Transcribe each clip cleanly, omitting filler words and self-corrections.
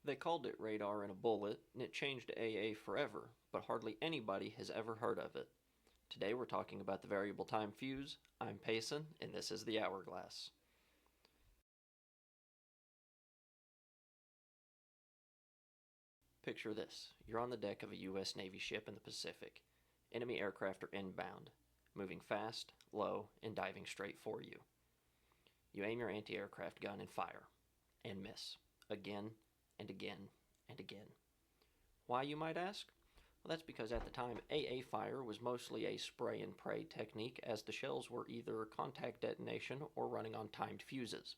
They called it radar in a bullet, and it changed AA forever, but hardly anybody has ever heard of it. Today we're talking about the variable time fuse. I'm Payson, and this is the Hourglass. Picture this. You're on the deck of a U.S. Navy ship in the Pacific. Enemy aircraft are inbound, moving fast, low, and diving straight for you. You aim your anti-aircraft gun and fire, and miss, again and again and again. Why, you might ask? Well, that's because at the time, AA fire was mostly a spray and pray technique, as the shells were either contact detonation or running on timed fuses.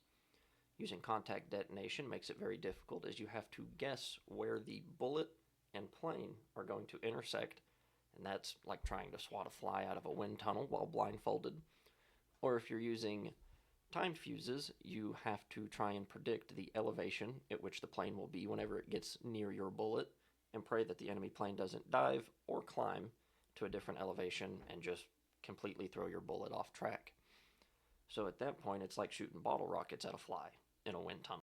Using contact detonation makes it very difficult, as you have to guess where the bullet and plane are going to intersect, and that's like trying to swat a fly out of a wind tunnel while blindfolded. Or if you're using timed fuses, you have to try and predict the elevation at which the plane will be whenever it gets near your bullet, and pray that the enemy plane doesn't dive or climb to a different elevation and just completely throw your bullet off track. So at that point, it's like shooting bottle rockets at a fly in a wind tunnel.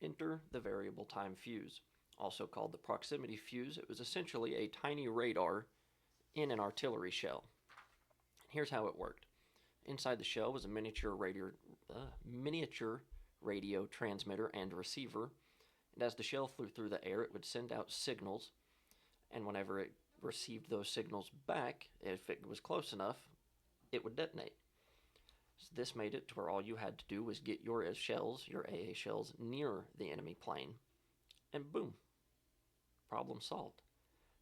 Enter the variable time fuse, also called the proximity fuse. It was essentially a tiny radar in an artillery shell. Here's how it worked. Inside the shell was a miniature radio transmitter and receiver, and as the shell flew through the air, it would send out signals, and whenever it received those signals back, if it was close enough, it would detonate. So this made it to where all you had to do was get your shells, your AA shells, near the enemy plane, and boom, problem solved.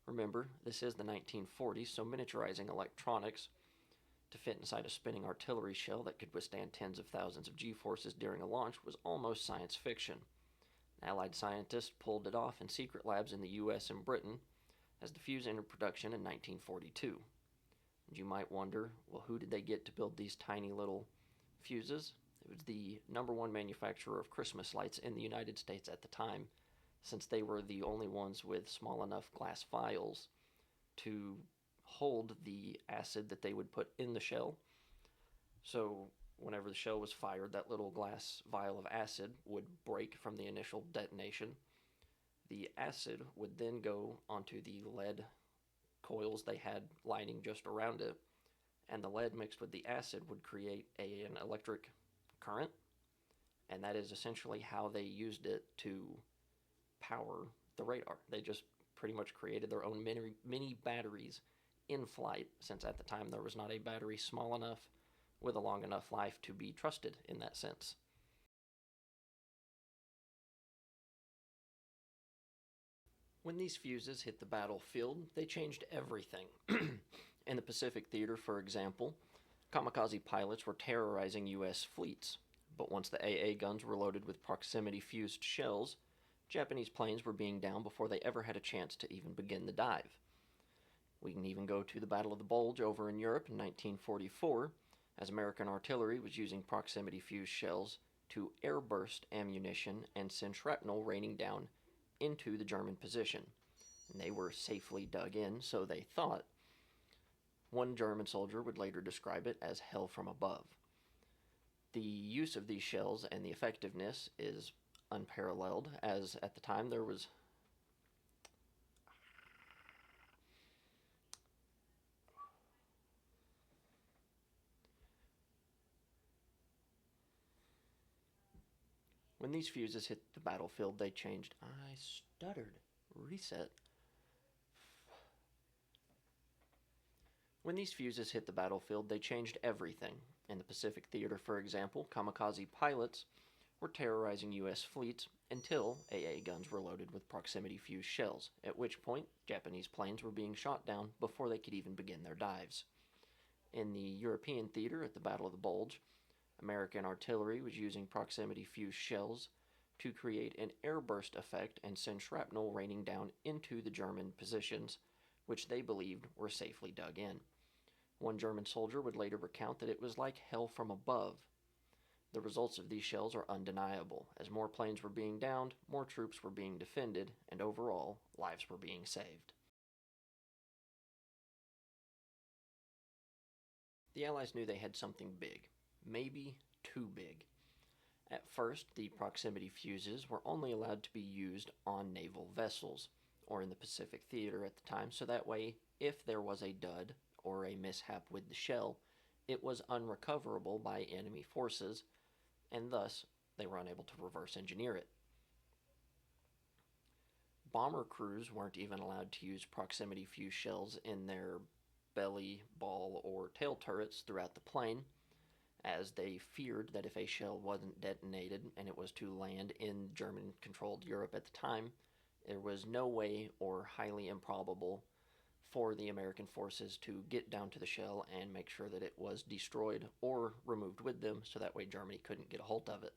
Remember, this is the 1940s, so miniaturizing electronics to fit inside a spinning artillery shell that could withstand tens of thousands of G-forces during a launch was almost science fiction. Allied scientists pulled it off in secret labs in the US and Britain as the fuse entered production in 1942. And you might wonder, well, who did they get to build these tiny little fuses? It was the number one manufacturer of Christmas lights in the United States at the time, since they were the only ones with small enough glass vials to hold the acid that they would put in the shell. So whenever the shell was fired, that little glass vial of acid would break from the initial detonation. The acid would then go onto the lead coils they had lining just around it, and the lead mixed with the acid would create an electric current, and that is essentially how they used it to power the radar. They just pretty much created their own mini batteries in flight, since at the time there was not a battery small enough with a long enough life to be trusted in that sense. When these fuses hit the battlefield, they changed everything. In the Pacific Theater, for example, kamikaze pilots were terrorizing U.S. fleets, but once the AA guns were loaded with proximity fused shells, Japanese planes were being downed before they ever had a chance to even begin the dive. We can even go to the Battle of the Bulge over in Europe in 1944, as American artillery was using proximity fused shells to airburst ammunition and send shrapnel raining down into the German position. And they were safely dug in, so they thought. One German soldier would later describe it as hell from above. The use of these shells and the effectiveness is unparalleled, as at the time there was when these fuses hit the battlefield, they changed. I stuttered. Reset. When these fuses hit the battlefield, they changed everything. In the Pacific Theater, for example, kamikaze pilots were terrorizing U.S. fleets until AA guns were loaded with proximity fused shells, at which point Japanese planes were being shot down before they could even begin their dives. In the European theater at the Battle of the Bulge, American artillery was using proximity fused shells to create an airburst effect and send shrapnel raining down into the German positions, which they believed were safely dug in. One German soldier would later recount that it was like hell from above. The results of these shells are undeniable. As more planes were being downed, more troops were being defended, and overall, lives were being saved. The Allies knew they had something big, maybe too big. At first, the proximity fuses were only allowed to be used on naval vessels, or in the Pacific theater at the time, so that way, if there was a dud or a mishap with the shell, it was unrecoverable by enemy forces, and thus they were unable to reverse engineer it. Bomber crews weren't even allowed to use proximity fuse shells in their belly, ball, or tail turrets throughout the plane, as they feared that if a shell wasn't detonated and it was to land in German controlled Europe at the time, there was no way or highly improbable for the American forces to get down to the shell and make sure that it was destroyed or removed with them so that way Germany couldn't get a hold of it.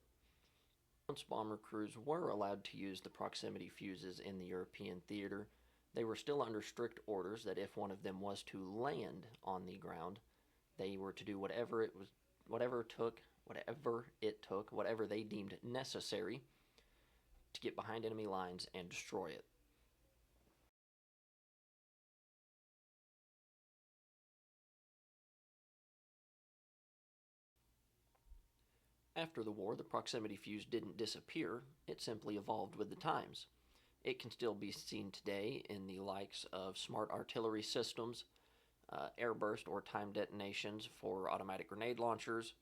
Once bomber crews were allowed to use the proximity fuses in the European theater, they were still under strict orders that if one of them was to land on the ground, they were to do whatever they deemed necessary to get behind enemy lines and destroy it. After the war, the proximity fuse didn't disappear, it simply evolved with the times. It can still be seen today in the likes of smart artillery systems, airburst or time detonations for automatic grenade launchers,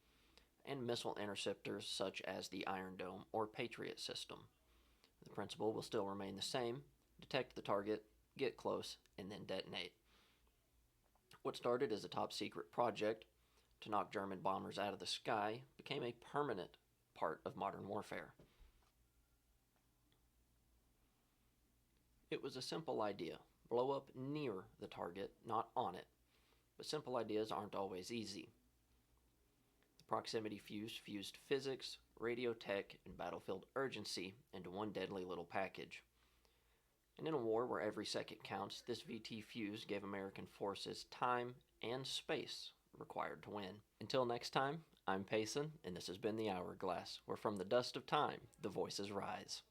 and missile interceptors such as the Iron Dome or Patriot system. The principle will still remain the same: detect the target, get close, and then detonate. What started as a top secret project to knock German bombers out of the sky became a permanent part of modern warfare. It was a simple idea: blow up near the target, not on it. But simple ideas aren't always easy. The proximity fuse fused physics, radio tech, and battlefield urgency into one deadly little package. And in a war where every second counts, this VT fuse gave American forces time and space required to win. Until next time, I'm Payson, and this has been the Hourglass, where from the dust of time, the voices rise.